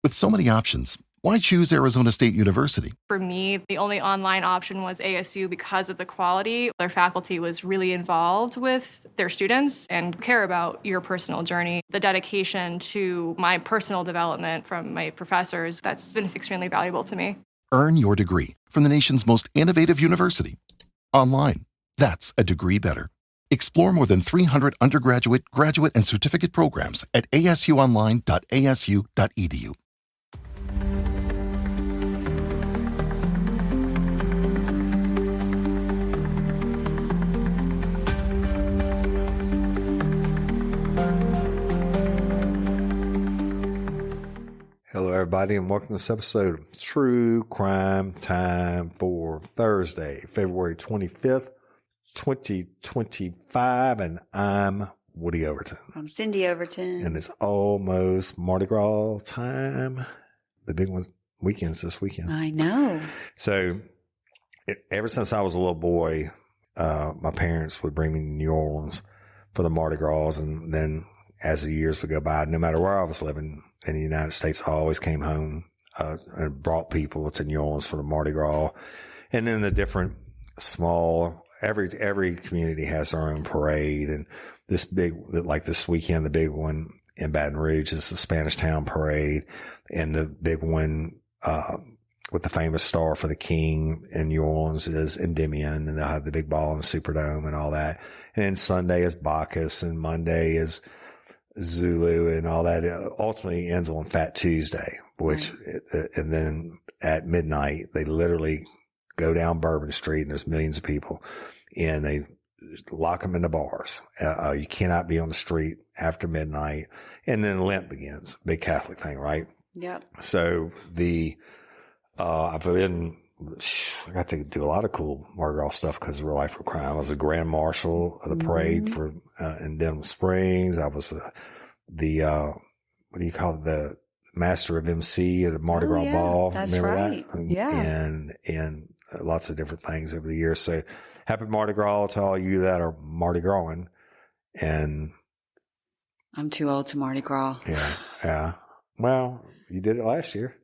With so many options, why choose Arizona State University? For me, the only online option was ASU because of the quality. Their faculty was really involved with their students and care about your personal journey. The dedication to my personal development from my professors, that's been extremely valuable to me. Earn your degree from the nation's most innovative university. Online. That's a degree better. Explore more than 300 undergraduate, graduate, and certificate programs at asuonline.asu.edu. Hello, everybody, and welcome to this episode of True Crime Time for Thursday, February 25th, 2025, and I'm Woody Overton. I'm Cyndi Overton. And it's almost Mardi Gras time. The big weekend's this weekend. I know. So, ever since I was a little boy, my parents would bring me to New Orleans for the Mardi Gras, and then as the years would go by, no matter where I was living in the United States, I always came home and brought people to New Orleans for the Mardi Gras. And then the different small, every community has their own parade. And this big, like this weekend, the big one in Baton Rouge is the Spanish Town Parade. And the big one with the famous Star for the King in New Orleans is Endymion. And they'll have the big ball in the Superdome and all that. And then Sunday is Bacchus, and Monday is Zulu, and all that. It ultimately ends on Fat Tuesday, which, and then at midnight, they literally go down Bourbon Street, and there's millions of people, and they lock them in the bars. You cannot be on the street after midnight. And then Lent begins. Big Catholic thing, right? Yep. So I got to do a lot of cool Mardi Gras stuff because of Real Life for Crime. I was a grand marshal of the parade for in Denham Springs. I was what do you call it? The master of MC at a Mardi Gras ball. That's Remember right. that? Yeah. And lots of different things over the years. So happy Mardi Gras to all you that are Mardi Grasing. And I'm too old to Mardi Gras. Yeah. Well, you did it last year.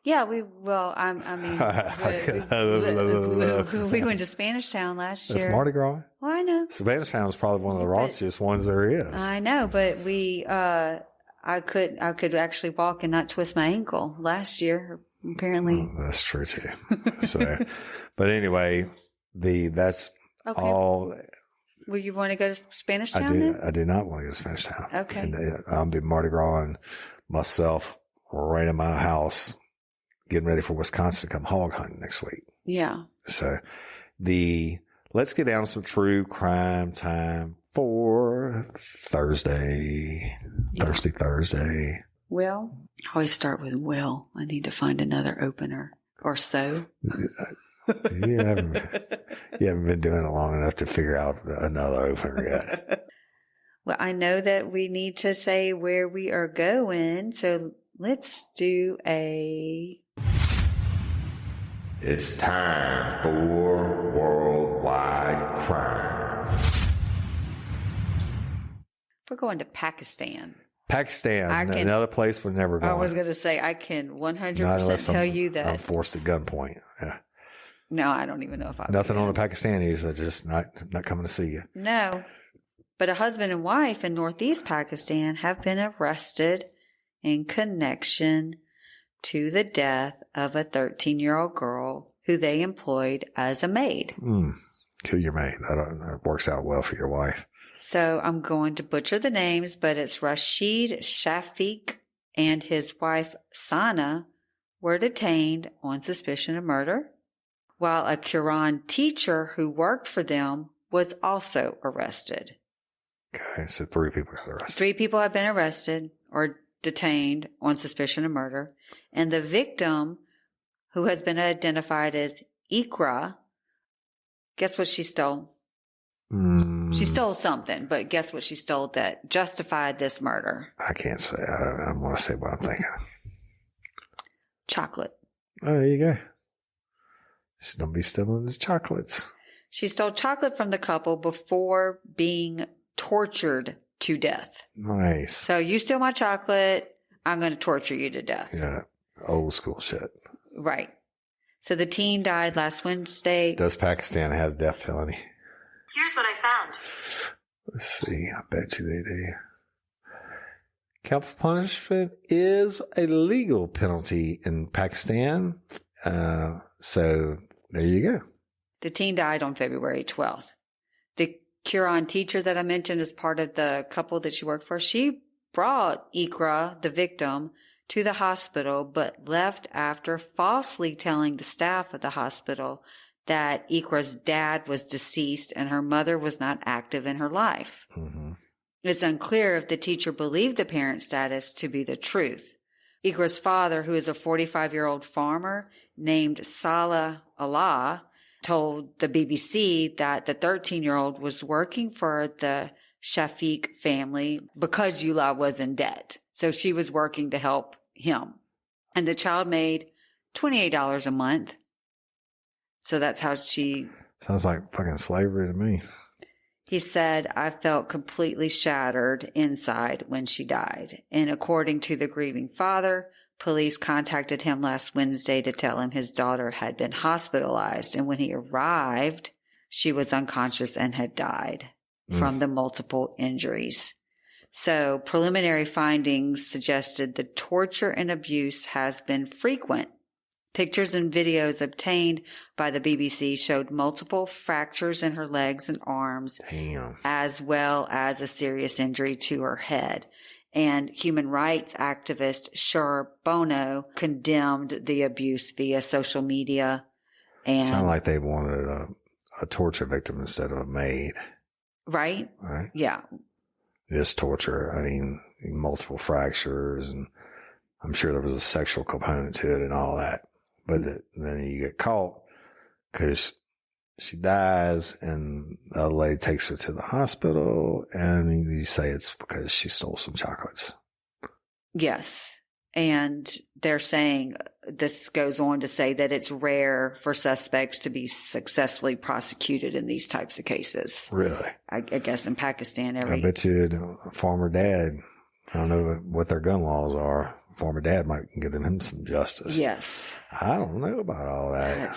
Yeah, we went to Spanish Town last year. That's Mardi Gras. Well, I know. Spanish Town is probably one of the raunchiest ones there is. I know, but I could actually walk and not twist my ankle last year, apparently. That's true too. So, but anyway, that's okay. all. Well, you want to go to Spanish Town then? I do not want to go to Spanish Town. Okay. And I'll be Mardi Gras and myself right in my house, getting ready for Wisconsin to come hog hunting next week. Yeah. So let's get down to some true crime time for Thursday. Yeah. Thursday. Well, I always start with well. I need to find another opener or so. You haven't been doing it long enough to figure out another opener yet. Well, I know that we need to say where we are going, so let's do It's time for Worldwide Crime. We're going to Pakistan. Another place we're never going. I was going to say, I can 100% tell you that. I'm forced at gunpoint. Yeah. No, I don't even know if I would. Nothing on the Pakistanis. They're just not coming to see you. No. But a husband and wife in northeast Pakistan have been arrested in connection to the death of a 13-year-old girl who they employed as a maid. Kill your maid. That works out well for your wife. So I'm going to butcher the names, but it's Rashid Shafiq and his wife Sana were detained on suspicion of murder, while a Quran teacher who worked for them was also arrested. Okay, so 3 people got arrested. 3 people have been arrested or detained on suspicion of murder. And the victim, who has been identified as Ikra, guess what she stole? She stole something, but guess what she stole that justified this murder? I can't say. I don't want to say what I'm thinking. Chocolate. Oh, there you go. Just don't be stealing the chocolates. She stole chocolate from the couple before being tortured to death. Nice. So you steal my chocolate, I'm going to torture you to death. Yeah. Old school shit. Right. So the teen died last Wednesday. Does Pakistan have a death penalty? Here's what I found. Let's see. I bet you they do. Capital punishment is a legal penalty in Pakistan. So there you go. The teen died on February 12th. The Quran teacher that I mentioned as part of the couple that she worked for, she brought Ikra, the victim, to the hospital, but left after falsely telling the staff of the hospital that Ikra's dad was deceased and her mother was not active in her life. Mm-hmm. It's unclear if the teacher believed the parent status to be the truth. Ikra's father, who is a 45-year-old farmer named Salah Allah, told the BBC that the 13-year-old was working for the Shafiq family because Yula was in debt. So she was working to help him. And the child made $28 a month. So that's how she... Sounds like fucking slavery to me. He said, I felt completely shattered inside when she died. And according to the grieving father, police contacted him last Wednesday to tell him his daughter had been hospitalized. And when he arrived, she was unconscious and had died from the multiple injuries. So preliminary findings suggested the torture and abuse has been frequent. Pictures and videos obtained by the BBC showed multiple fractures in her legs and arms, as well as a serious injury to her head. And human rights activist Shur Bono condemned the abuse via social media. And sounded like they wanted a torture victim instead of a maid. Right? Right? Yeah. Just torture. I mean, multiple fractures, and I'm sure there was a sexual component to it and all that. But then you get caught because she dies and the other lady takes her to the hospital and you say it's because she stole some chocolates. Yes. And they're saying, this goes on to say that it's rare for suspects to be successfully prosecuted in these types of cases. Really? I guess in Pakistan, I bet you a former dad, I don't know what their gun laws are. Former dad might get him some justice. Yes. I don't know about all that.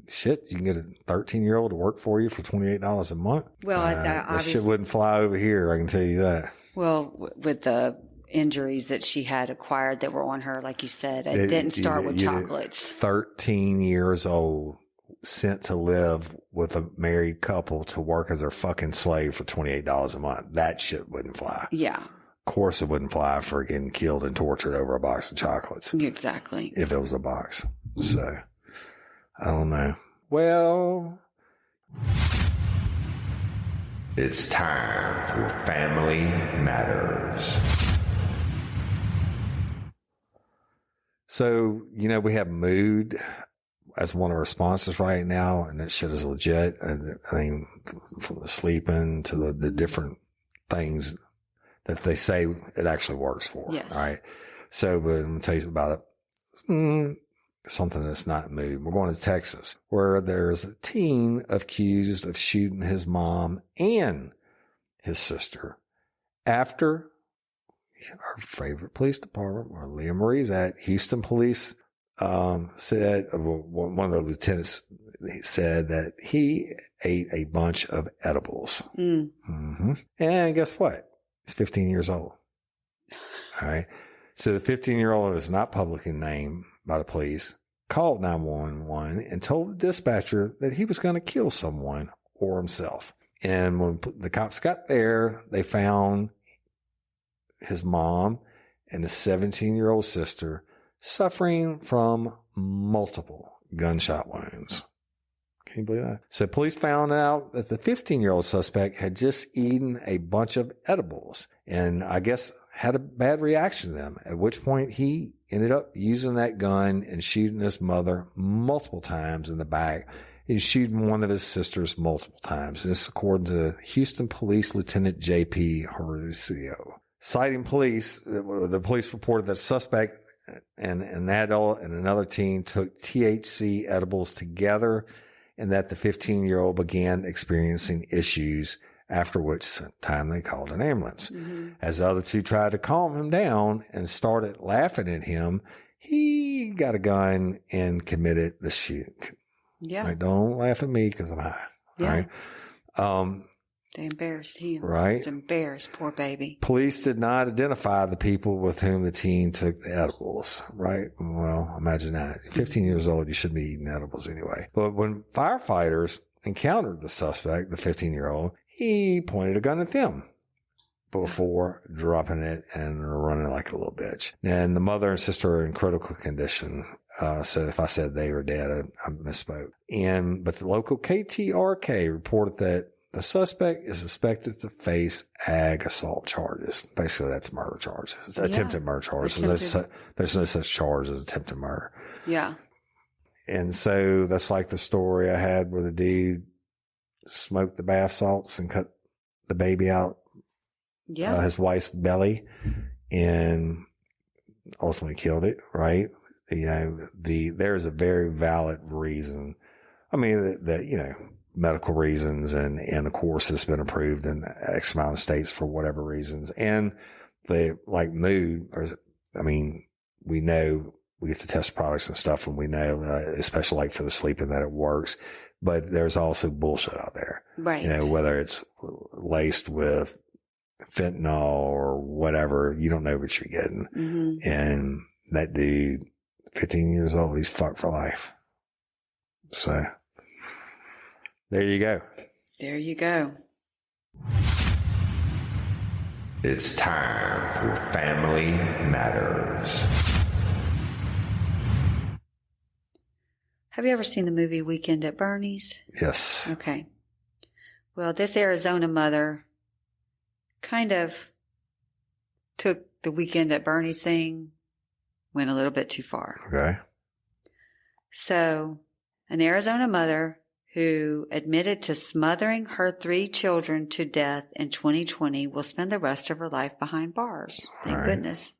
Shit, you can get a 13-year-old to work for you for $28 a month. Well, that shit wouldn't fly over here, I can tell you that. Well, with the injuries that she had acquired that were on her, like you said, it didn't start with chocolates. 13 years old, sent to live with a married couple to work as their fucking slave for $28 a month. That shit wouldn't fly. Yeah. Of course it wouldn't fly for getting killed and tortured over a box of chocolates. Exactly. If it was a box. So, I don't know. Well, it's time for Family Matters. So, we have mood as one of our sponsors right now, and that shit is legit. And I mean, from the sleeping to the different things that they say it actually works for. Yes. All right. So, but I'm going to tell you about it. Something that's not mood. We're going to Texas, where there's a teen accused of shooting his mom and his sister after our favorite police department, where Leah Marie's at, Houston Police, said, one of the lieutenants said that he ate a bunch of edibles. Mm-hmm. And guess what? He's 15 years old. All right. So the 15-year-old is not publicly named by the police, called 911 and told the dispatcher that he was going to kill someone or himself. And when the cops got there, they found his mom and his 17-year-old sister suffering from multiple gunshot wounds. Can you believe that? So police found out that the 15-year-old suspect had just eaten a bunch of edibles and I guess had a bad reaction to them, at which point he ended up using that gun and shooting his mother multiple times in the back. He's shooting one of his sisters multiple times. This according to Houston Police Lieutenant J.P. Horacio. Citing police, the police reported that suspect and an adult and another teen took THC edibles together and that the 15-year-old began experiencing issues after which time they called an ambulance. Mm-hmm. As the other two tried to calm him down and started laughing at him, he got a gun and committed the shoot. Yeah. Like, don't laugh at me because I'm high. Yeah. Right? They embarrassed him. Right. He's embarrassed, poor baby. Police did not identify the people with whom the teen took the edibles, right? Well, imagine that. 15 years old, you shouldn't be eating edibles anyway. But when firefighters encountered the suspect, the 15-year-old, he pointed a gun at them before dropping it and running like a little bitch. And the mother and sister are in critical condition. So if I said they were dead, I misspoke. But the local KTRK reported that the suspect is suspected to face ag assault charges. Basically, that's murder charges. Attempted murder charges. There's no such charge as attempted murder. Yeah. And so that's like the story I had where the dude smoked the bath salts and cut the baby out, his wife's belly, and ultimately killed it, right? There's a very valid reason. I mean, that medical reasons, and of course it's been approved in X amount of states for whatever reasons. And mood, we know we get to test products and stuff, and we know, especially for the sleeping, that it works. But there's also bullshit out there. Right. Whether it's laced with fentanyl or whatever, you don't know what you're getting. Mm-hmm. And that dude, 15 years old, he's fucked for life. So there you go. There you go. It's time for Family Matters. Have you ever seen the movie Weekend at Bernie's? Yes. Okay. Well, this Arizona mother kind of took the Weekend at Bernie's thing, went a little bit too far. Okay. So, an Arizona mother who admitted to smothering her 3 children to death in 2020 will spend the rest of her life behind bars. Thank goodness.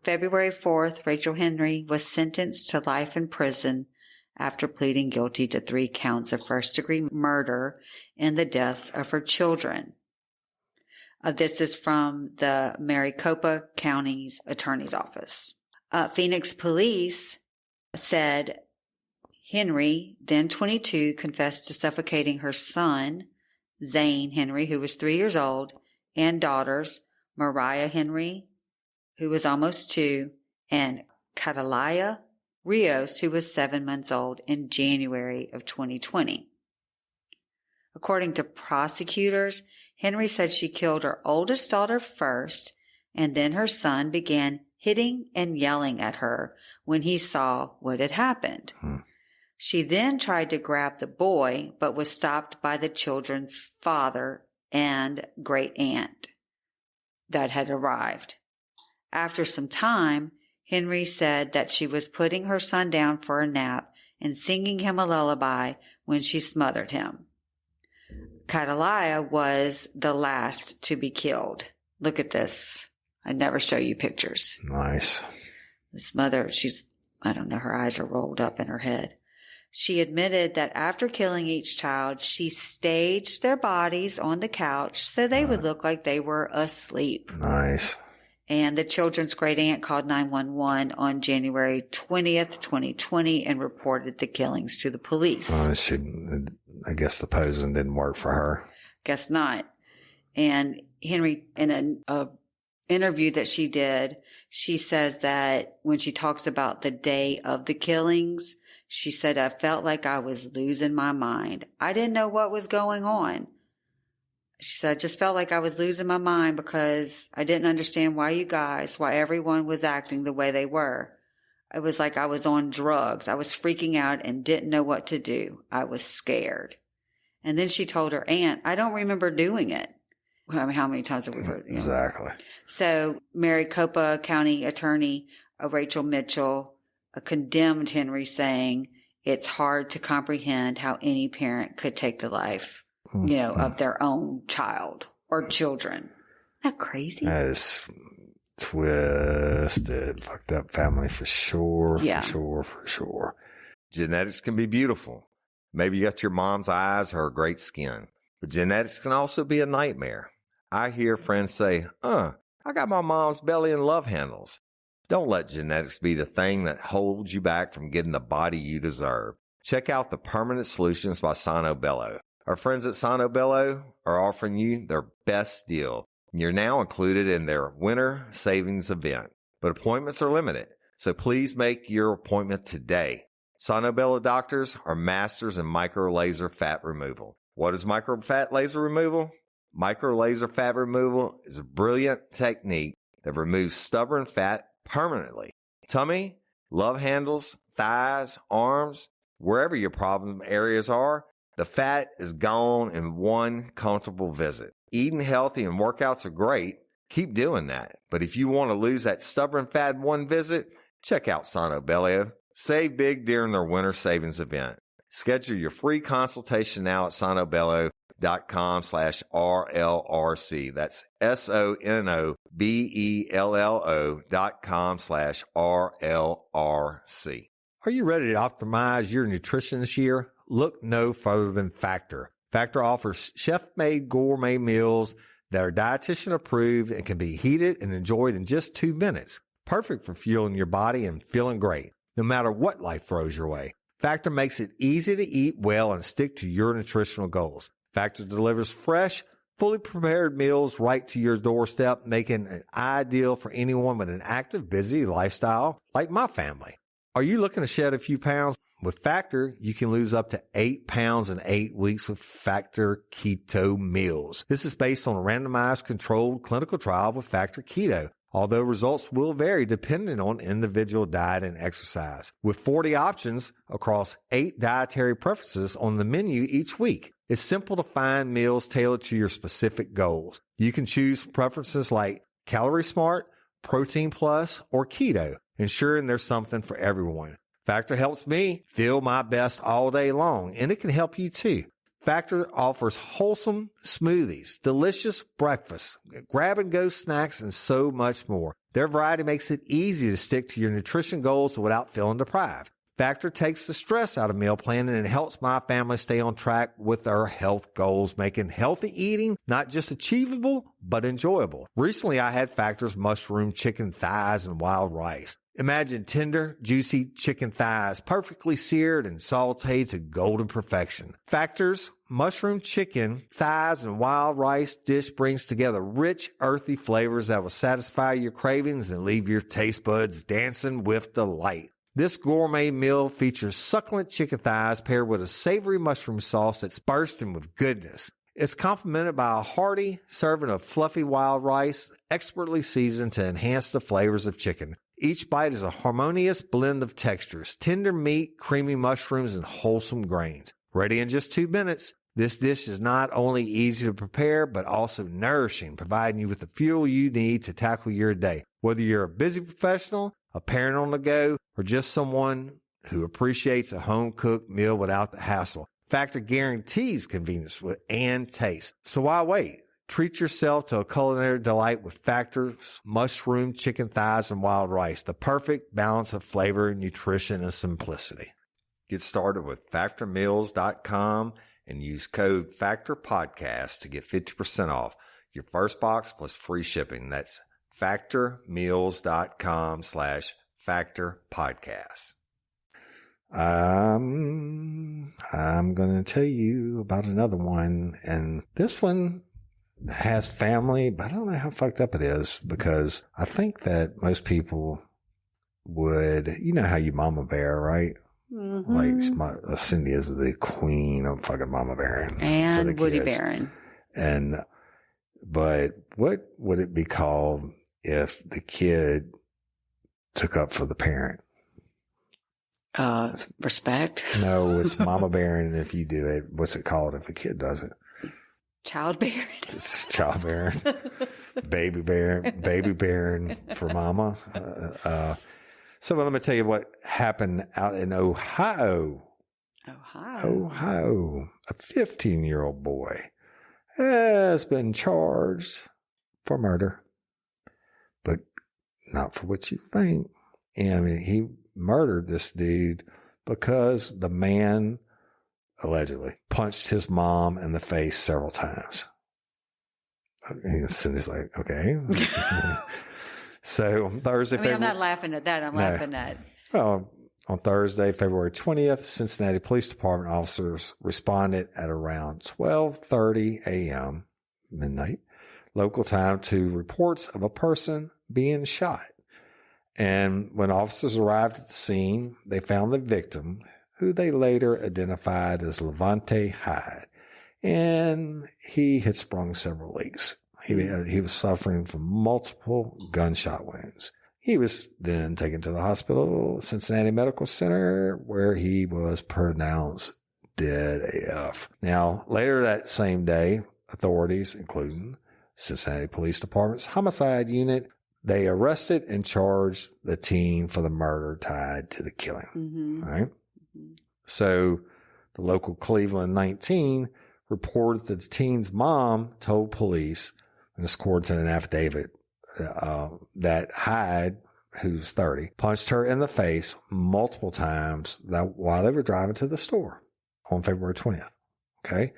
February 4th, Rachel Henry was sentenced to life in prison after pleading guilty to 3 counts of first-degree murder in the deaths of her children. This is from the Maricopa County's Attorney's Office. Phoenix police said Henry, then 22, confessed to suffocating her son, Zane Henry, who was 3 years old, and daughters, Mariah Henry, who was almost 2, and Catalaya Rios, who was 7 months old, in January of 2020. According to prosecutors, Henry said she killed her oldest daughter first, and then her son began hitting and yelling at her when he saw what had happened. She then tried to grab the boy, but was stopped by the children's father and great aunt that had arrived. After some time, Henry said that she was putting her son down for a nap and singing him a lullaby when she smothered him. Catalaya was the last to be killed. Look at this. I'd never show you pictures. Nice. This mother, I don't know, her eyes are rolled up in her head. She admitted that after killing each child, she staged their bodies on the couch so they would look like they were asleep. Nice. And the children's great aunt called 911 on January 20th, 2020 and reported the killings to the police. I guess the posing didn't work for her. Guess not. And Henry, in an interview that she did, she says that when she talks about the day of the killings, she said, I felt like I was losing my mind. I didn't know what was going on. She said, I just felt like I was losing my mind because I didn't understand why everyone was acting the way they were. It was like I was on drugs. I was freaking out and didn't know what to do. I was scared. And then she told her aunt, I don't remember doing it. I mean, how many times have we heard? Exactly. So Maricopa County Attorney Rachel Mitchell condemned Henry, saying it's hard to comprehend how any parent could take the life, of their own child or children. Isn't that crazy? That is twisted, fucked up family for sure. Yeah. For sure. Genetics can be beautiful. Maybe you got your mom's eyes or her great skin. But genetics can also be a nightmare. I hear friends say, I got my mom's belly and love handles. Don't let genetics be the thing that holds you back from getting the body you deserve. Check out the Permanent Solutions by Sonobello. Our friends at Sonobello are offering you their best deal. You're now included in their winter savings event, but appointments are limited, so please make your appointment today. Sonobello doctors are masters in micro laser fat removal. What is micro fat laser removal? Micro laser fat removal is a brilliant technique that removes stubborn fat permanently. Tummy, love handles, thighs, arms, wherever your problem areas are, the fat is gone in one comfortable visit. Eating healthy and workouts are great. Keep doing that. But if you want to lose that stubborn fat in one visit, check out Sonobello. Save big during their winter savings event. Schedule your free consultation now at sonobello.com/RLRC. That's SONOBELLO.com/RLRC. Are you ready to optimize your nutrition this year? Look no further than Factor. Factor offers chef-made gourmet meals that are dietitian approved and can be heated and enjoyed in just 2 minutes. Perfect for fueling your body and feeling great, no matter what life throws your way. Factor makes it easy to eat well and stick to your nutritional goals. Factor delivers fresh, fully prepared meals right to your doorstep, making it ideal for anyone with an active, busy lifestyle like my family. Are you looking to shed a few pounds? With Factor, you can lose up to 8 pounds in 8 weeks with Factor Keto meals. This is based on a randomized controlled clinical trial with Factor Keto, although results will vary depending on individual diet and exercise. With 40 options across 8 dietary preferences on the menu each week, it's simple to find meals tailored to your specific goals. You can choose preferences like Calorie Smart, Protein Plus, or Keto, ensuring there's something for everyone. Factor helps me feel my best all day long, and it can help you too. Factor offers wholesome smoothies, delicious breakfasts, grab-and-go snacks, and so much more. Their variety makes it easy to stick to your nutrition goals without feeling deprived. Factor takes the stress out of meal planning and helps my family stay on track with our health goals, making healthy eating not just achievable, but enjoyable. Recently, I had Factor's mushroom chicken thighs and wild rice. Imagine tender, juicy chicken thighs, perfectly seared and sauteed to golden perfection. Factor's mushroom chicken thighs and wild rice dish brings together rich, earthy flavors that will satisfy your cravings and leave your taste buds dancing with delight. This gourmet meal features succulent chicken thighs paired with a savory mushroom sauce that's bursting with goodness. It's complemented by a hearty serving of fluffy wild rice, expertly seasoned to enhance the flavors of chicken. Each bite is a harmonious blend of textures, tender meat, creamy mushrooms, and wholesome grains. Ready in just 2 minutes, this dish is not only easy to prepare, but also nourishing, providing you with the fuel you need to tackle your day. Whether you're a busy professional, a parent on the go, or just someone who appreciates a home-cooked meal without the hassle, Factor guarantees convenience and taste. So why wait? Treat yourself to a culinary delight with Factor's mushroom chicken thighs and wild rice, the perfect balance of flavor, nutrition, and simplicity. Get started with factormeals.com and use code FACTORPODCAST to get 50% off your first box plus free shipping. That's factormeals.com/factorpodcast. I'm going to tell you about another one, and this one has family, but I don't know how fucked up it is, because I think that most people would, you know how you mama bear, right? Mm-hmm. Like Cyndi is the queen of fucking mama bear and for the Woody kids. Baron. But what would it be called if the kid took up for the parent? Respect. No, it's mama bearing if you do it. What's it called if a kid does it? Childbearing. It's childbearing. baby bearing for mama. So let me tell you what happened out in Ohio. Ohio. A 15-year-old boy has been charged for murder, but not for what you think. And I mean, he murdered this dude because the man allegedly, punched his mom in the face several times. And Cindy's like, okay. So Thursday, I'm not laughing at that. I'm laughing at. Well, on Thursday, February 20th, Cincinnati Police Department officers responded at around 12:30 a.m., midnight, local time, to reports of a person being shot. And when officers arrived at the scene, they found the victim, who they later identified as Levante Hyde, and he had sprung several leaks. He was suffering from multiple gunshot wounds. He was then taken to the hospital, Cincinnati Medical Center, where he was pronounced dead AF. Now, later that same day, authorities, including Cincinnati Police Department's homicide unit, they arrested and charged the teen for the murder tied to the killing. Mm-hmm. Right? Mm-hmm. So the local Cleveland 19 reported that the teen's mom told police, and this according to an affidavit, that Hyde, who's 30, punched her in the face multiple times while they were driving to the store on February 20th. Okay.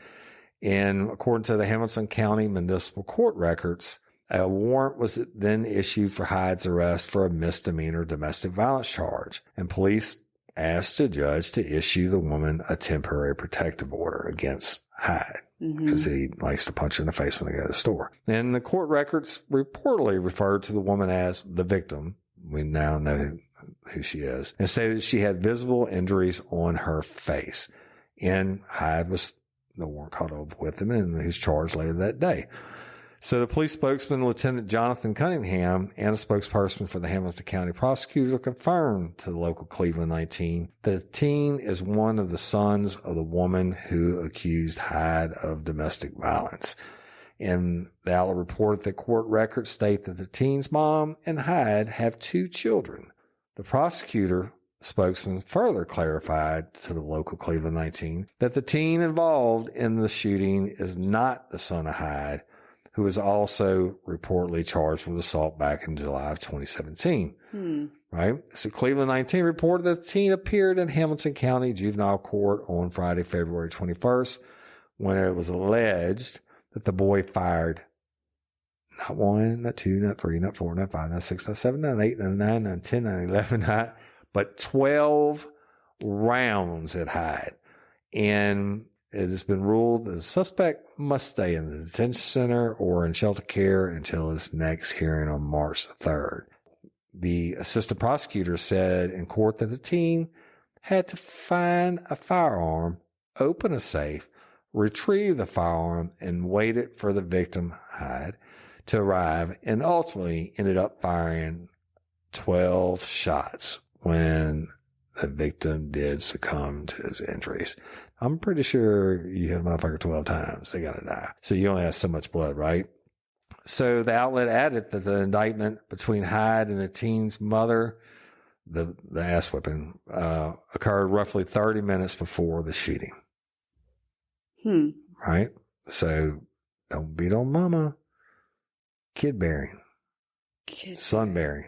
And according to the Hamilton County Municipal Court records, a warrant was then issued for Hyde's arrest for a misdemeanor domestic violence charge, and police asked the judge to issue the woman a temporary protective order against Hyde because he likes to punch her in the face when they go to the store. And the court records reportedly referred to the woman as the victim. We now know who she is, and stated she had visible injuries on her face. And Hyde was the warrant caught up with him, and he was charged later that day. So the police spokesman, Lieutenant Jonathan Cunningham, and a spokesperson for the Hamilton County prosecutor confirmed to the local Cleveland 19 that the teen is one of the sons of the woman who accused Hyde of domestic violence. And the outlet reported that court records state that the teen's mom and Hyde have 2 children. The prosecutor spokesman further clarified to the local Cleveland 19 that the teen involved in the shooting is not the son of Hyde, who was also reportedly charged with assault back in July of 2017. Right? So Cleveland 19 reported that the teen appeared in Hamilton County Juvenile Court on Friday, February 21st, when it was alleged that the boy fired not 1, not 2, not 3, not 4, not 5, not 6, not 7, not 8, not 9, not 10, not 11, not, but 12 rounds at Hyde. And it has been ruled that the suspect must stay in the detention center or in shelter care until his next hearing on March the 3rd. The assistant prosecutor said in court that the teen had to find a firearm, open a safe, retrieve the firearm, and waited for the victim, Hyde, to arrive, and ultimately ended up firing 12 shots when the victim did succumb to his injuries. I'm pretty sure you hit a motherfucker 12 times, they gotta die. So you only have so much blood, right? So the outlet added that the indictment between Hyde and the teen's mother, the ass whipping, occurred roughly 30 minutes before the shooting. Right? So don't beat on mama. Kid bearing. Son bearing.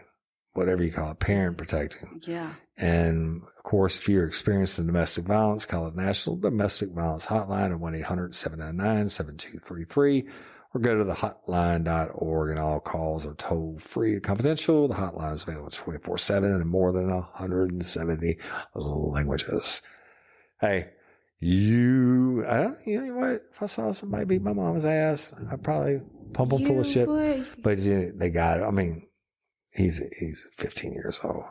Whatever you call it. Parent protecting. Yeah. And of course, if you're experiencing domestic violence, call the National Domestic Violence Hotline at 1-800-799-7233 or go to the hotline.org, and all calls are toll free and confidential. The hotline is available 24/7 in more than 170 languages. Hey, you know what? If I saw somebody beat my mama's ass, I'd probably pump them full of shit. But they got it. I mean, he's 15 years old.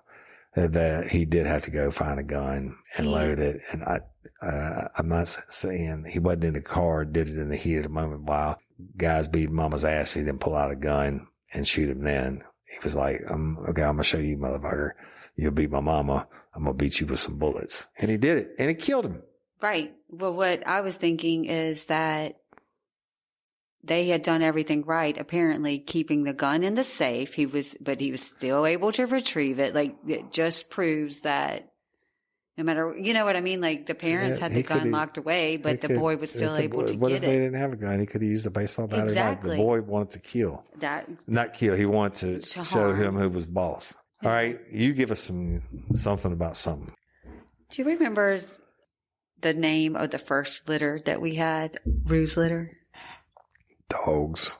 That he did have to go find a gun and load it. And I'm not saying he wasn't in the car, did it in the heat of the moment while guys beat mama's ass. He didn't pull out a gun and shoot him then. He was like, okay, I'm going to show you, motherfucker. You'll beat my mama. I'm going to beat you with some bullets. And he did it, and it killed him. Right. Well, what I was thinking is that they had done everything right, apparently keeping the gun in the safe. But he was still able to retrieve it. Like, it just proves that no matter, you know what I mean? Like, the parents had the gun locked away, but the boy was still able to get it. What if they didn't have a gun? He could have used a baseball bat. Exactly. The boy wanted to kill. Not kill. He wanted to show him who was boss. All right. You give us something about something. Do you remember the name of the first litter that we had? Rue's litter? Dogs.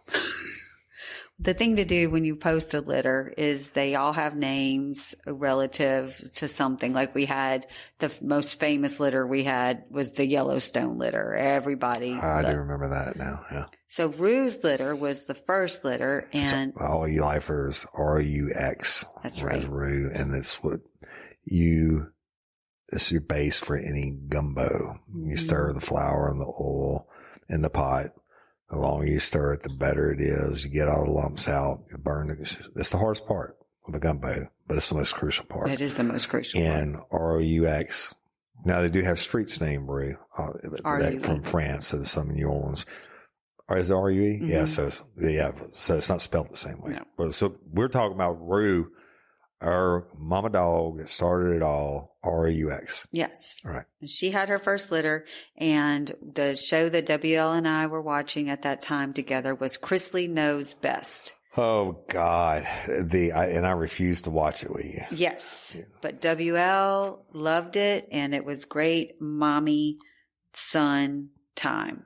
The thing to do when you post a litter is they all have names relative to something. Like we had the most famous litter we had was the Yellowstone litter. Everybody. I do remember that now. Yeah. So Rue's litter was the first litter, and so all you lifers, RUX. That's right. Rue, and it's what it's your base for any gumbo. You stir the flour and the oil in the pot. The longer you stir it, the better it is. You get all the lumps out. You burn it. It's the hardest part of a gumbo, but it's the most crucial part. It is the most crucial part. And ROUX. Now they do have streets named Rue from France. So there's some in New Orleans. Or is it RUE? Mm-hmm. Yeah. So it's not spelled the same way. No. But so we're talking about Rue, our mama dog that started it all, RUX. Yes. All right. She had her first litter, and the show that WL and I were watching at that time together was Chrisley Knows Best. Oh God. I refused to watch it with you. Yes. Yeah. But WL loved it, and it was great mommy son time.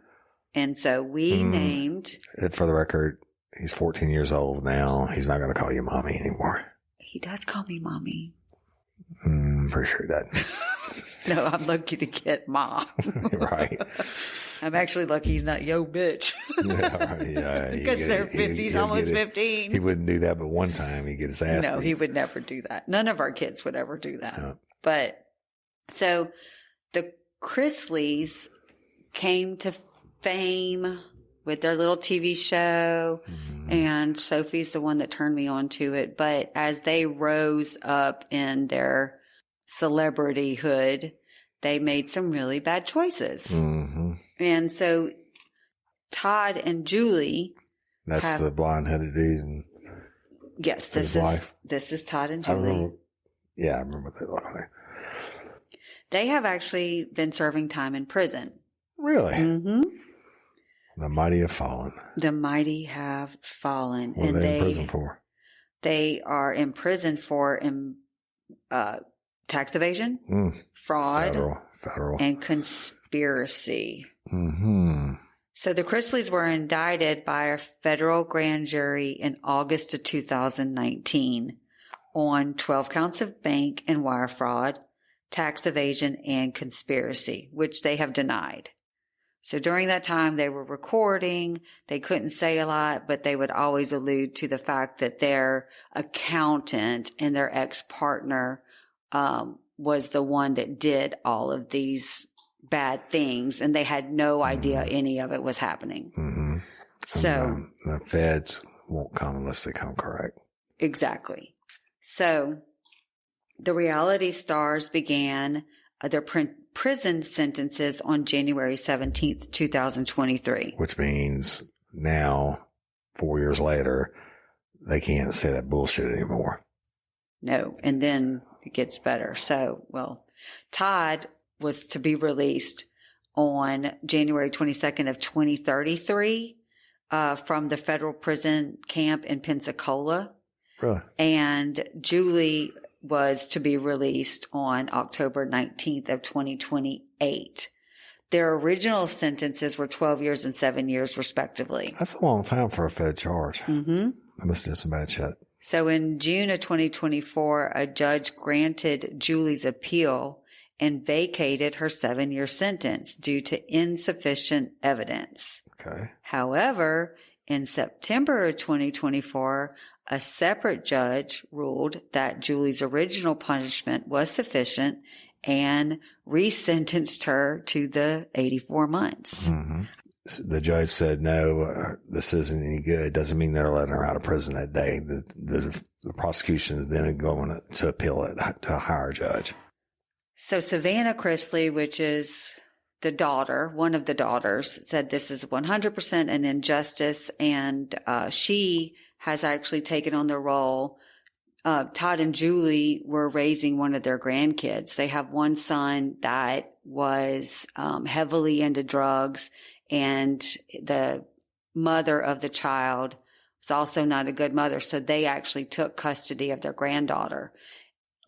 And so we named. For the record, he's 14 years old now. He's not going to call you mommy anymore. He does call me mommy. Pretty sure he doesn't. No, I'm lucky to get mom. Right. I'm actually lucky he's not yo bitch. Yeah, right. Yeah, because they're 50. He's almost 15. He wouldn't do that, but one time he'd get his ass beat. No, he would never do that. None of our kids would ever do that. No. But so the Chrisleys came to fame with their little TV show, and Sophie's the one that turned me on to it. But as they rose up in their celebrityhood, they made some really bad choices. Mm-hmm. And so Todd and Julie. That's the blonde-headed dude. And yes, this is Todd and Julie. I remember what they look like. They have actually been serving time in prison. Really? Mm-hmm. The mighty have fallen. The mighty have fallen. What are they in prison for? They are in prison for tax evasion, fraud, federal, and conspiracy. Mm-hmm. So the Chrisleys were indicted by a federal grand jury in August of 2019 on 12 counts of bank and wire fraud, tax evasion, and conspiracy, which they have denied. So during that time, they were recording. They couldn't say a lot, but they would always allude to the fact that their accountant and their ex-partner was the one that did all of these bad things, and they had no idea any of it was happening. Mm-hmm. So the feds won't come unless they come correct. Exactly. So the reality stars began their prison sentences on January 17th, 2023. Which means now, 4 years later, they can't say that bullshit anymore. No. And then it gets better. So, Todd was to be released on January 22nd of 2033 from the federal prison camp in Pensacola. Really? And Julie was to be released on October 19th of 2028. Their original sentences were 12 years and 7 years, respectively. That's a long time for a Fed charge. Mm-hmm. I must have done some bad shit. So in June of 2024, a judge granted Julie's appeal and vacated her 7-year sentence due to insufficient evidence. Okay. However, in September of 2024, a separate judge ruled that Julie's original punishment was sufficient and resentenced her to the 84 months. Mm-hmm. The judge said, no, this isn't any good. Doesn't mean they're letting her out of prison that day. The prosecution is then going to appeal it to a higher judge. So Savannah Chrisley, which is the daughter, one of the daughters, said this is 100% an injustice, and she has actually taken on the role. Todd and Julie were raising one of their grandkids. They have one son that was heavily into drugs, and the mother of the child was also not a good mother. So they actually took custody of their granddaughter.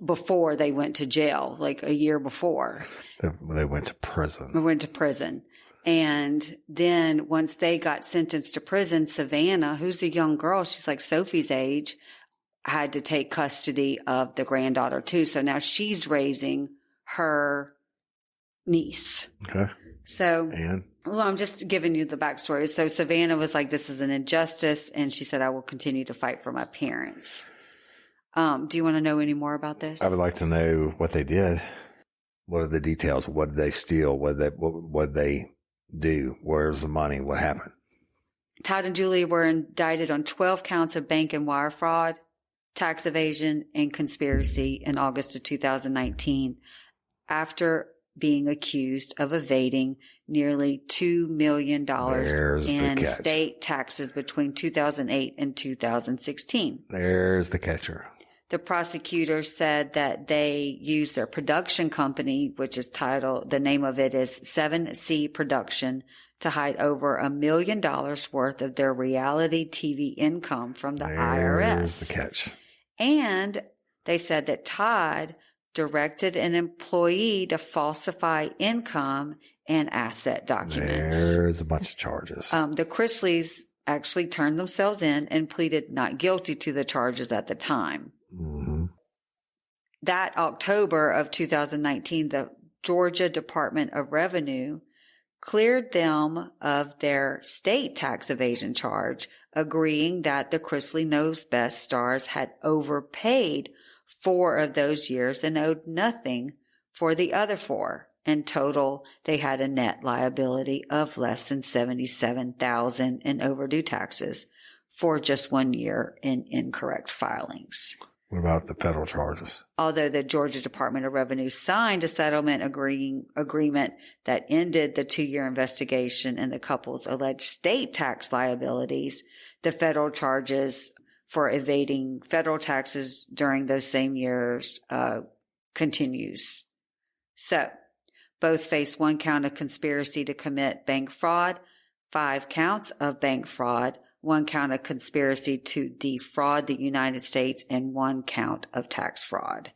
before they went to jail, like a year before. They went to prison. We went to prison. And then once they got sentenced to prison, Savannah, who's a young girl, she's like Sophie's age, had to take custody of the granddaughter too. So now she's raising her niece. Okay. So, And? Well, I'm just giving you the backstory. So Savannah was like, this is an injustice. And she said, I will continue to fight for my parents. Do you want to know any more about this? I would like to know what they did. What are the details? What did they steal? What did they do? Where's the money? What happened? Todd and Julie were indicted on 12 counts of bank and wire fraud, tax evasion, and conspiracy in August of 2019 after being accused of evading nearly $2 million in state taxes between 2008 and 2016. There's the catcher. The prosecutor said that they used their production company, which is titled, the name of it is 7C Production, to hide over $1 million worth of their reality TV income from the IRS. There's the catch. And they said that Todd directed an employee to falsify income and asset documents. There's a bunch of charges. The Chrisleys actually turned themselves in and pleaded not guilty to the charges at the time. Mm-hmm. That October of 2019, the Georgia Department of Revenue cleared them of their state tax evasion charge, agreeing that the Chrisley Knows Best stars had overpaid 4 of those years and owed nothing for the other 4. In total, they had a net liability of less than $77,000 in overdue taxes for just 1 year in incorrect filings. What about the federal charges? Although the Georgia Department of Revenue signed a settlement agreement that ended the 2-year investigation and the couple's alleged state tax liabilities, the federal charges for evading federal taxes during those same years continues. So, both face 1 count of conspiracy to commit bank fraud, 5 counts of bank fraud, 1 count of conspiracy to defraud the United States, and 1 count of tax fraud.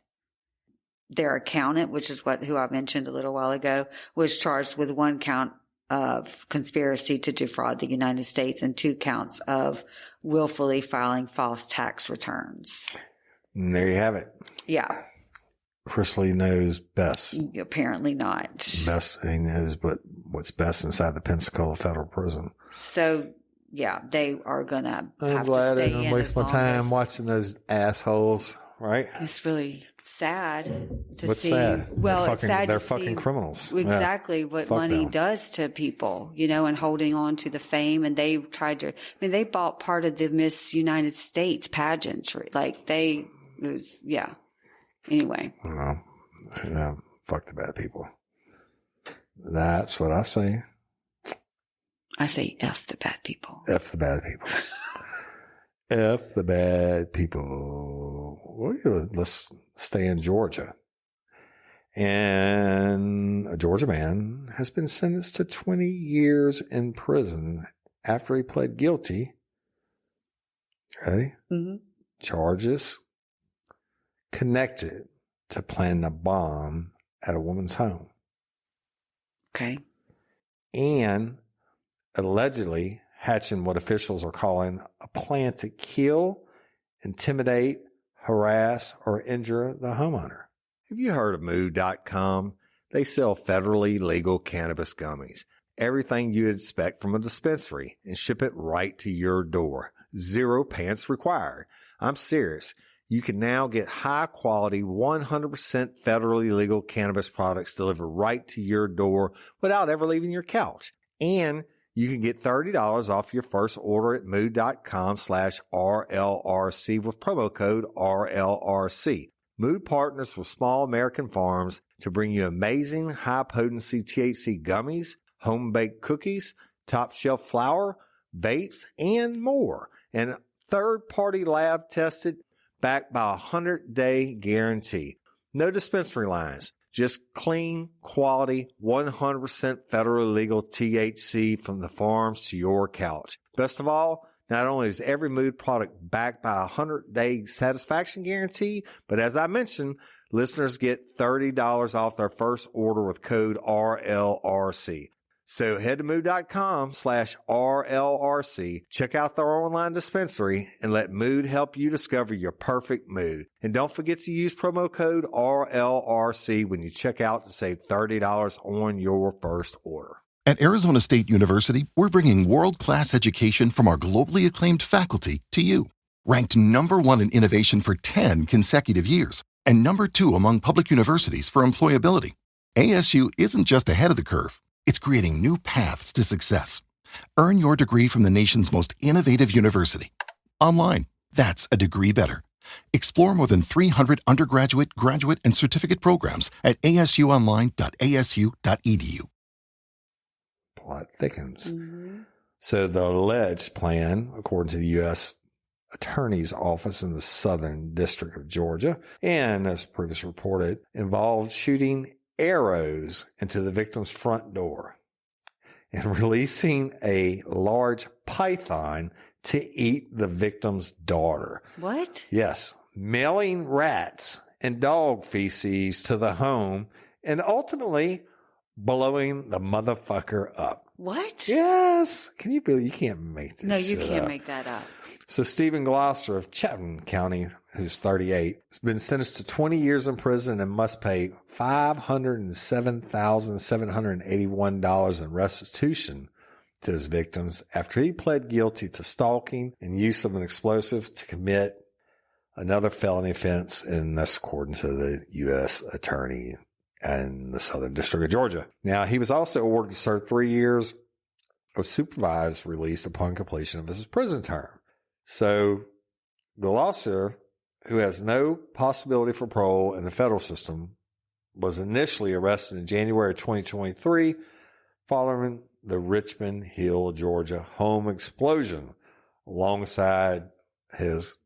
Their accountant, which is who I mentioned a little while ago, was charged with 1 count of conspiracy to defraud the United States and 2 counts of willfully filing false tax returns. And there you have it. Yeah. Chrisley knows best. Apparently not. Best, he knows what's best inside the Pensacola Federal Prison. So, yeah, they are going to have to stay in. I'm glad I didn't waste my time watching those assholes, right? It's really sad to What's see. sad? Well, They're it's sad they're to fucking see criminals. exactly what money them. does to people, and holding on to the fame. And they tried to, they bought part of the Miss United States pageantry. Anyway. Fuck the bad people. That's what I say. I say F the bad people. F the bad people. F the bad people. Well, let's stay in Georgia. And a Georgia man has been sentenced to 20 years in prison after he pled guilty. Ready? Mm-hmm. Charges connected to planting a bomb at a woman's home. Okay. And allegedly hatching what officials are calling a plan to kill, intimidate, harass, or injure the homeowner. Have you heard of Mood.com? They sell federally legal cannabis gummies. Everything you'd expect from a dispensary, and ship it right to your door. 0 pants required. I'm serious. You can now get high quality, 100% federally legal cannabis products delivered right to your door without ever leaving your couch. And you can get $30 off your first order at mood.com/RLRC with promo code RLRC. Mood partners with small American farms to bring you amazing high-potency THC gummies, home-baked cookies, top-shelf flour, vapes, and more. And third-party lab-tested, backed by a 100-day guarantee. No dispensary lines, just clean, quality, 100% federally legal THC from the farms to your couch. Best of all, not only is every Mood product backed by a 100-day satisfaction guarantee, but as I mentioned, Listeners get $30 off their first order with code RLRC. So head to mood.com/RLRC, check out their online dispensary, and let Mood help you discover your perfect mood. And don't forget to use promo code RLRC when you check out to save $30 on your first order. At Arizona State University, we're bringing world-class education from our globally acclaimed faculty to you. Ranked #1 in innovation for 10 consecutive years and #2 among public universities for employability, ASU isn't just ahead of the curve. It's creating new paths to success. Earn your degree from the nation's most innovative university. Online, that's a degree better. Explore more than 300 undergraduate, graduate, and certificate programs at asuonline.asu.edu. Plot thickens. So the alleged plan, according to the U.S. Attorney's Office in the Southern District of Georgia, and as previously reported, involved shooting arrows into the victim's front door and releasing a large python to eat the victim's daughter. What? Yes. Mailing rats and dog feces to the home and ultimately blowing the motherfucker up. What? Yes. Can you believe? You can't make this No, you shit can't up. make that up. So Stephen Gloucester of Chatham County, who's 38, has been sentenced to 20 years in prison and must pay $507,781 in restitution to his victims after he pled guilty to stalking and use of an explosive to commit another felony offense, and that's according to the U.S. Attorney in the Southern District of Georgia. Now, he was also ordered to serve 3 years of supervised release upon completion of his prison term. So Gloucester, who has no possibility for parole in the federal system, was initially arrested in January of 2023 following the Richmond Hill, Georgia home explosion alongside his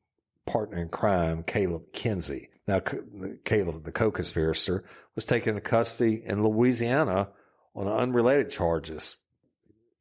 partner in crime, Caleb Kinsey. Now, Caleb, the co-conspirator, was taken into custody in Louisiana on unrelated charges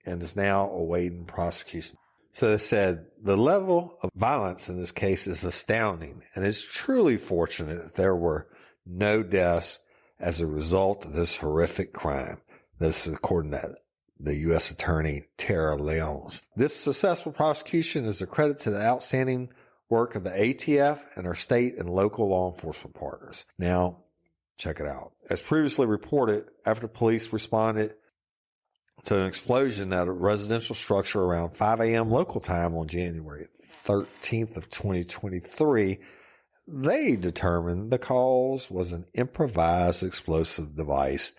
and is now awaiting prosecution. So they said the level of violence in this case is astounding, and it's truly fortunate that there were no deaths as a result of this horrific crime. This is according to the U.S. Attorney Tara Leons. This successful prosecution is a credit to the outstanding work of the ATF and our state and local law enforcement partners. Now, check it out. As previously reported, after police responded to an explosion at a residential structure around 5 a.m. local time on January 13th of 2023, they determined the cause was an improvised explosive device.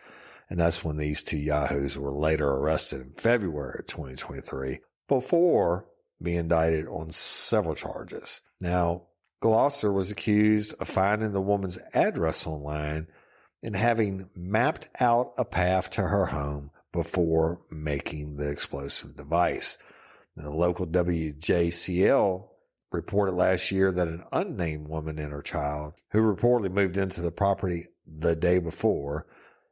And that's when these two yahoos were later arrested in February of 2023 before being indicted on several charges. Now, Gloucester was accused of finding the woman's address online and having mapped out a path to her home before making the explosive device. The local WJCL reported last year that an unnamed woman and her child, who reportedly moved into the property the day before,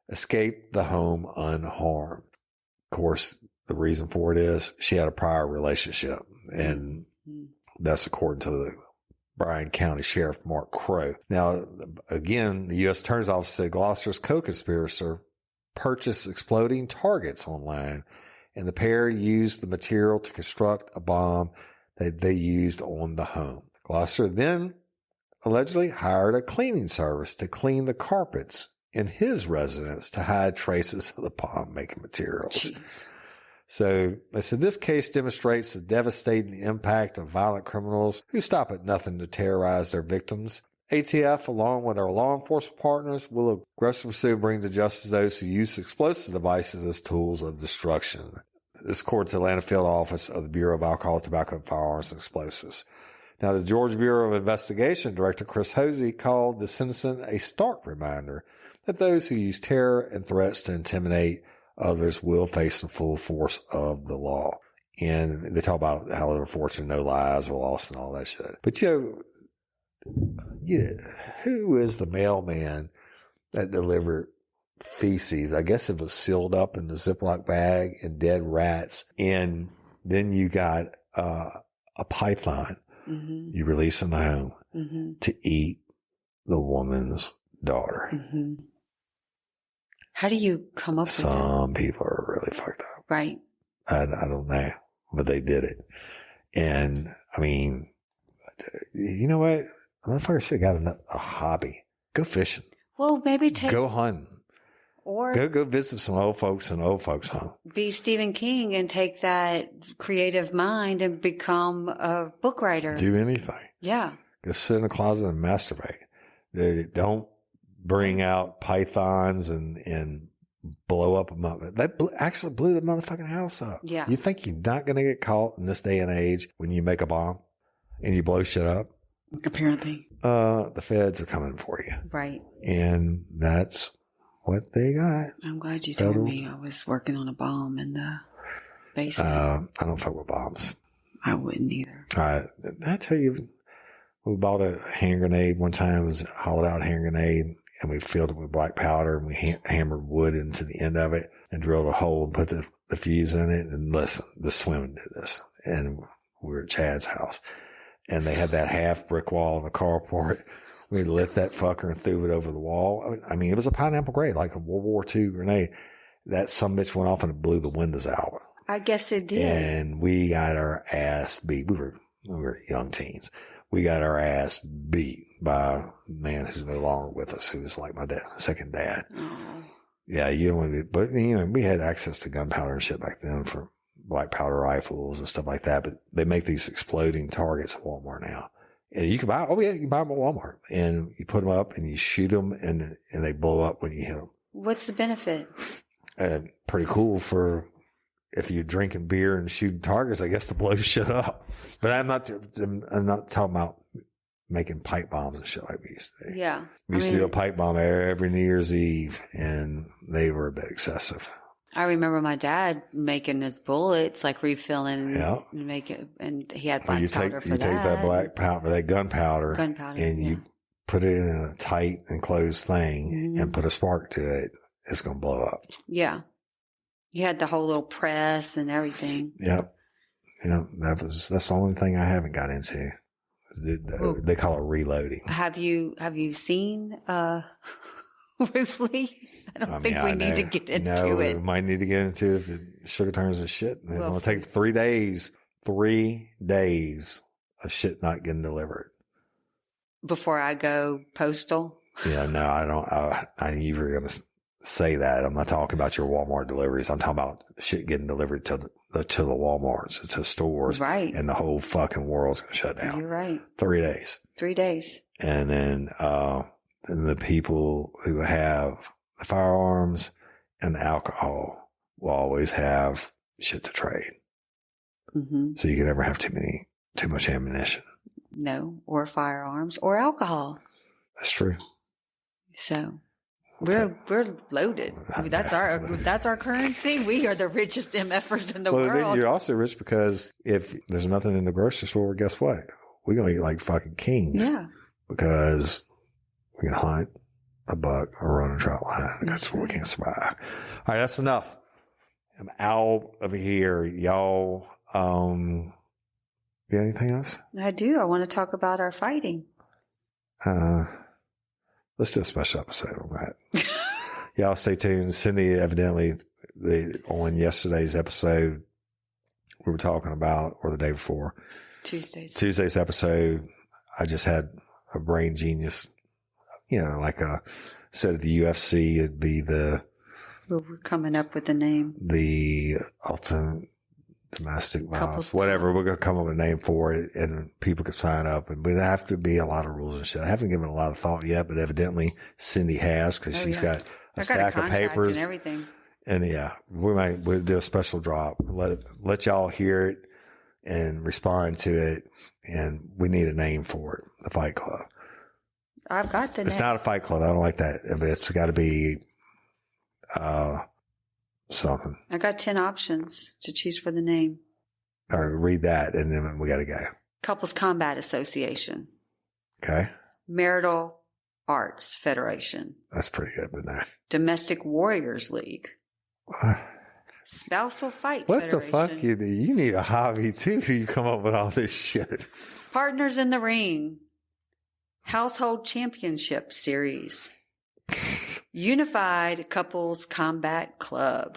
escaped the home unharmed. Of course, the reason for it is she had a prior relationship, and that's according to the Bryan County Sheriff Mark Crow. Now, again, the U.S. Attorney's Office said Gloucester's co-conspirator purchased exploding targets online, and the pair used the material to construct a bomb that they used on the home. Gloucester then allegedly hired a cleaning service to clean the carpets in his residence to hide traces of the bomb-making materials. Jeez. So they said this case demonstrates the devastating impact of violent criminals who stop at nothing to terrorize their victims. ATF, along with our law enforcement partners, will aggressively soon bring to justice those who use explosive devices as tools of destruction. This according to the Atlanta Field Office of the Bureau of Alcohol, Tobacco, Firearms, and Explosives. Now, the Georgia Bureau of Investigation Director Chris Hosey called the sentencing a stark reminder that those who use terror and threats to intimidate others will face the full force of the law. And they talk about how they were fortunate no lives were lost and all that shit. But, who is the mailman that delivered feces? I guess it was sealed up in the Ziploc bag and dead rats. And then you got a python you release in the home to eat the woman's daughter. Mm-hmm. How do you come up with that? Some people are really fucked up. Right. I don't know, but they did it. And I mean, you know what? Motherfucker should have got a hobby. Go fishing. Well, maybe go hunting. Or go visit some old folks in old folks' home. Be Stephen King and take that creative mind and become a book writer. Do anything. Yeah. Go sit in a closet and masturbate. They don't bring out pythons and blow up they actually blew the motherfucking house up. Yeah. You think you're not going to get caught in this day and age when you make a bomb and you blow shit up? Apparently. The feds are coming for you. Right. And that's what they got. I'm glad you told me I was working on a bomb in the basement. I don't fuck with bombs. I wouldn't either. I tell you, we bought a hand grenade one time. It was a hollowed out hand grenade, and we filled it with black powder, and we hammered wood into the end of it and drilled a hole and put the fuse in it. And listen, the swimmer did this. And we were at Chad's house, and they had that half brick wall in the carport. We lit that fucker and threw it over the wall. I mean, it was a pineapple grade, like a World War II grenade. That sumbitch went off and it blew the windows out. I guess it did. And we got our ass beat. We were young teens. We got our ass beat by a man who's no longer with us, who was like my second dad. Oh. Yeah, you don't want to, but we had access to gunpowder and shit back then for black powder rifles and stuff like that. But they make these exploding targets at Walmart now. And you can buy, you can buy them at Walmart, and you put them up and you shoot them and they blow up when you hit them. What's the benefit? Pretty cool for if you're drinking beer and shooting targets, I guess, to blow shit up. But I'm not talking about making pipe bombs and shit like we used to do. Yeah. We used to do a pipe bomb every New Year's Eve, and they were a bit excessive. I remember my dad making his bullets, like refilling and make it, and he had black powder for that. You take that black powder, that gunpowder, and you put it in a tight enclosed thing and put a spark to it. It's going to blow up. Yeah. You had the whole little press and everything. Yep. That's the only thing I haven't got into. They call it reloading. Have you seen Chrisley? I don't think we need to get into it. We might need to get into it if the sugar turns to shit. It's going to take 3 days. 3 days of shit not getting delivered. Before I go postal? Yeah, no, I don't. I knew you were going to say that. I'm not talking about your Walmart deliveries. I'm talking about shit getting delivered to the Walmarts, to stores. Right. And the whole fucking world's going to shut down. You're right. 3 days. 3 days. And then the people who have the firearms and the alcohol will always have shit to trade. Mm-hmm. So you can never have too much ammunition. No, or firearms or alcohol. That's true. So we're loaded. I mean, that's our currency. We are the richest MFers in the world. Then you're also rich because if there's nothing in the grocery store, guess what? We're gonna eat like fucking kings. Yeah. Because we can hunt a buck or run a trout line. That's where we can't survive. All right, that's enough. I'm out of here, y'all. You got anything else? I do. I want to talk about our fighting. Let's do a special episode on that. Y'all stay tuned. Cyndi, evidently, on yesterday's episode, we were talking about, or the day before, Tuesday's episode, I just had a brain genius, like I said at the UFC, it'd be we're coming up with the name. The ultimate domestic violence, whatever. We're going to come up with a name for it, and people can sign up. But there have to be a lot of rules and shit. I haven't given a lot of thought yet, but evidently Cyndi has, because she's got a stack of papers and everything. And we'll do a special drop. Let y'all hear it and respond to it. And we need a name for it. The Fight Club. I've got the name. It's not a Fight Club. I don't like that. It's got to be something. I got 10 options to choose for the name. All right, read that, and then we got to go. Couples Combat Association. Okay. Marital Arts Federation. That's pretty good, but no. Domestic Warriors League. Spousal Fight Federation. What the fuck you do? You need a hobby too. You come up with all this shit. Partners in the Ring. Household Championship Series. Unified Couples Combat Club.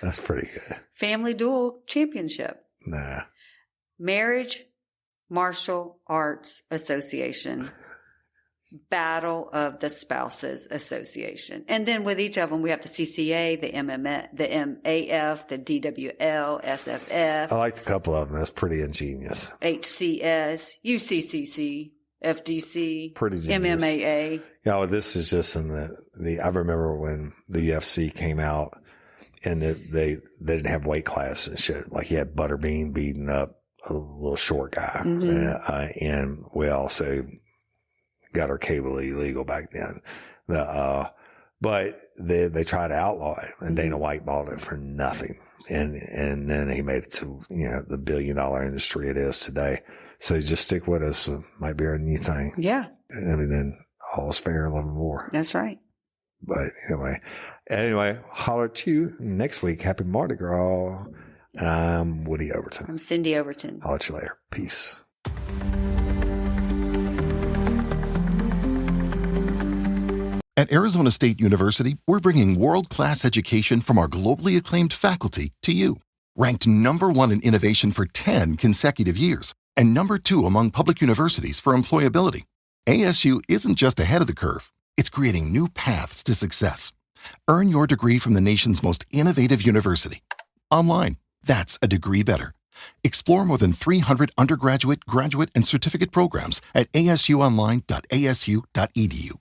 That's pretty good. Family Duel Championship. Nah. Marriage Martial Arts Association. Battle of the Spouses Association. And then with each of them, we have the CCA, the MMA, the MAF, the DWL, SFF. I liked a couple of them. That's pretty ingenious. HCS, UCCC, FDC, Pretty genius. MMAA. Yeah, well, this is just in the I remember when the UFC came out and they didn't have weight class and shit. Like you had Butterbean beating up a little short guy. Mm-hmm. And we also got our cable illegal back then. But they tried to outlaw it, and Dana White bought it for nothing. And then he made it to, the $1 billion industry it is today. So just stick with us. It might be our new thing. Yeah. Then all is fair and a little more. That's right. But anyway, holler at you next week. Happy Mardi Gras. And I'm Woody Overton. I'm Cyndi Overton. Holler at you later. Peace. At Arizona State University, we're bringing world-class education from our globally acclaimed faculty to you. Ranked number 1 in innovation for 10 consecutive years and number 2 among public universities for employability, ASU isn't just ahead of the curve. It's creating new paths to success. Earn your degree from the nation's most innovative university. Online. That's a degree better. Explore more than 300 undergraduate, graduate, and certificate programs at asuonline.asu.edu.